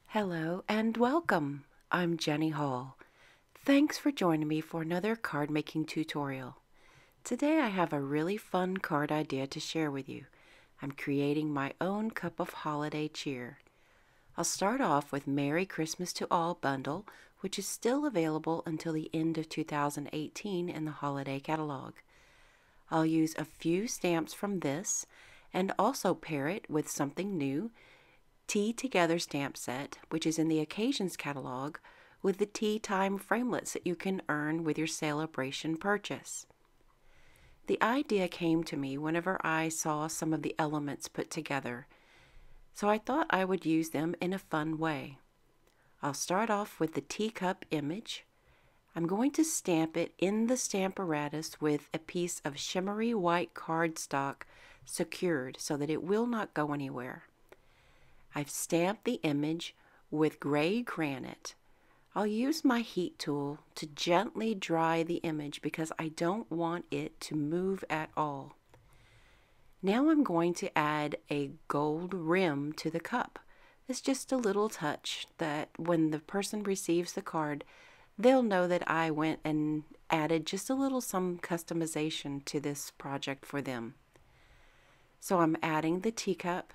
Hello and welcome. I'm Jenny Hall. Thanks for joining me for another card making tutorial. Today I have a really fun card idea to share with you. I'm creating my own cup of holiday cheer. I'll start off with Merry Christmas to All bundle, which is still available until the end of 2018 in the holiday catalog. I'll use a few stamps from this and also pair it with something new, Tea Together stamp set, which is in the Occasions catalog, with the tea time framelits that you can earn with your celebration purchase. The idea came to me whenever I saw some of the elements put together, so I thought I would use them in a fun way. I'll start off with the teacup image. I'm going to stamp it in the stamparatus with a piece of shimmery white cardstock secured so that it will not go anywhere. I've stamped the image with gray granite. I'll use my heat tool to gently dry the image because I don't want it to move at all. Now I'm going to add a gold rim to the cup. It's just a little touch that when the person receives the card, they'll know that I went and added just a little some customization to this project for them. So I'm adding the teacup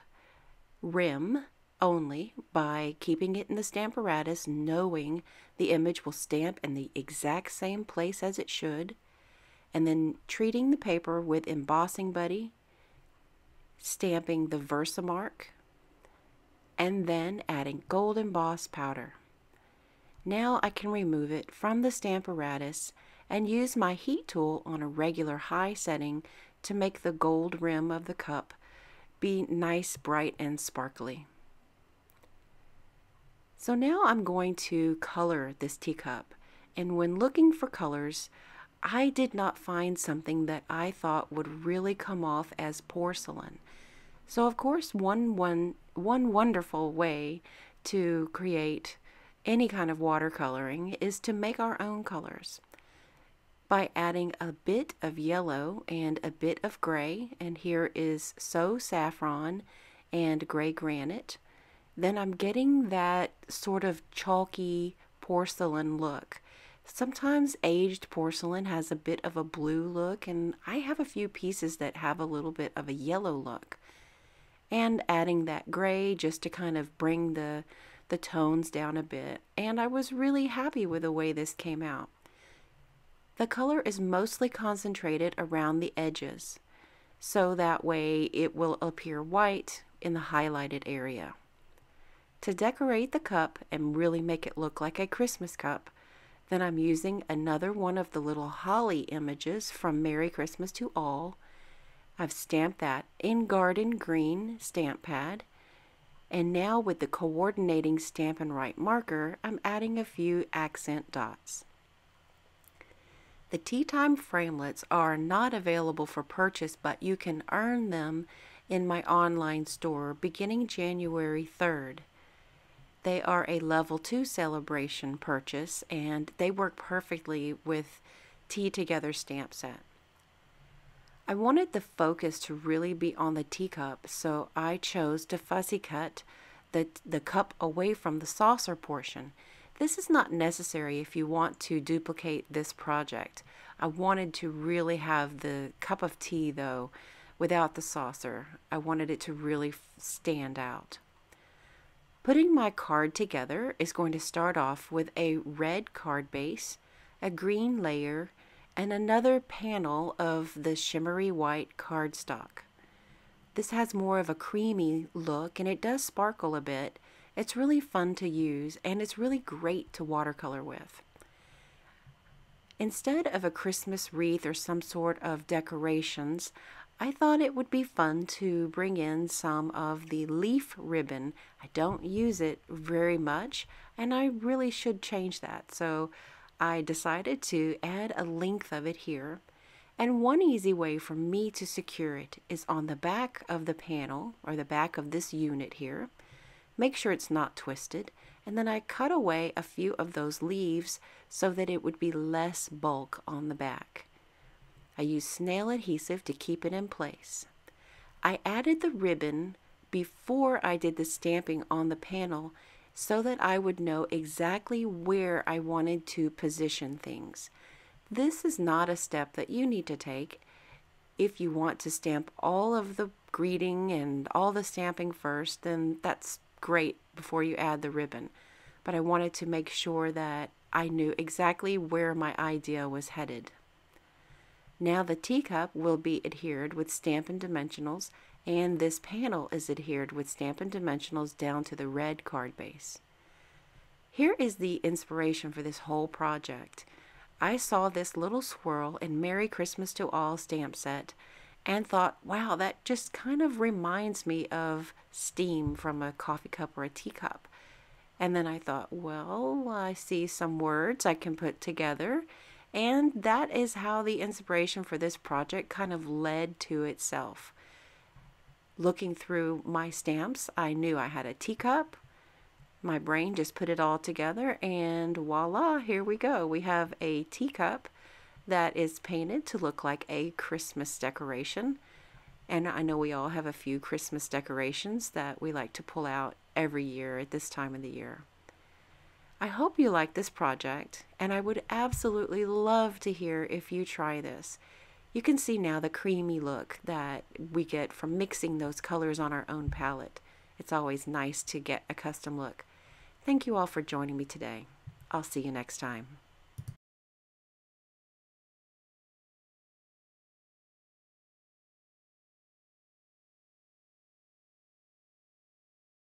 rim only by keeping it in the stamparatus, knowing the image will stamp in the exact same place as it should, and then treating the paper with embossing buddy, stamping the Versamark, and then adding gold emboss powder. Now I can remove it from the stamparatus and use my heat tool on a regular high setting to make the gold rim of the cup be nice, bright, and sparkly. So now I'm going to color this teacup, and when looking for colors, I did not find something that I thought would really come off as porcelain. So of course one wonderful way to create any kind of watercoloring is to make our own colors by adding a bit of yellow and a bit of gray, and here is So Saffron and Gray Granite. Then I'm getting that sort of chalky porcelain look. Sometimes aged porcelain has a bit of a blue look, and I have a few pieces that have a little bit of a yellow look. And adding that gray just to kind of bring the tones down a bit, and I was really happy with the way this came out. The color is mostly concentrated around the edges, so that way it will appear white in the highlighted area. To decorate the cup and really make it look like a Christmas cup, then I'm using another one of the little holly images from Merry Christmas to All. I've stamped that in Garden Green stamp pad, and now with the coordinating Stampin' Right marker, I'm adding a few accent dots. The Tea Time framelits are not available for purchase, but you can earn them in my online store beginning January 3rd. They are a level 2 celebration purchase, and they work perfectly with Tea Together stamp set. I wanted the focus to really be on the teacup, so I chose to fussy cut the cup away from the saucer portion. This is not necessary if you want to duplicate this project. I wanted to really have the cup of tea though without the saucer. I wanted it to really stand out. Putting my card together is going to start off with a red card base, a green layer, and another panel of the shimmery white cardstock. This has more of a creamy look, and it does sparkle a bit. It's really fun to use, and it's really great to watercolor with. Instead of a Christmas wreath or some sort of decorations, I thought it would be fun to bring in some of the leaf ribbon. I don't use it very much, and I really should change that. So I decided to add a length of it here. And one easy way for me to secure it is on the back of the panel, or the back of this unit here. Make sure it's not twisted, and then I cut away a few of those leaves so that it would be less bulk on the back. I used snail adhesive to keep it in place. I added the ribbon before I did the stamping on the panel so that I would know exactly where I wanted to position things. This is not a step that you need to take. If you want to stamp all of the greeting and all the stamping first, then that's great before you add the ribbon. But I wanted to make sure that I knew exactly where my idea was headed. Now the teacup will be adhered with Stampin' Dimensionals, and this panel is adhered with Stampin' Dimensionals down to the red card base. Here is the inspiration for this whole project. I saw this little swirl in Merry Christmas to All stamp set and thought, wow, that just kind of reminds me of steam from a coffee cup or a teacup. And then I thought, well, I see some words I can put together. And that is how the inspiration for this project kind of led to itself. Looking through my stamps, I knew I had a teacup. My brain just put it all together, and voila, here we go. We have a teacup that is painted to look like a Christmas decoration. And I know we all have a few Christmas decorations that we like to pull out every year at this time of the year. I hope you like this project, and I would absolutely love to hear if you try this. You can see now the creamy look that we get from mixing those colors on our own palette. It's always nice to get a custom look. Thank you all for joining me today. I'll see you next time.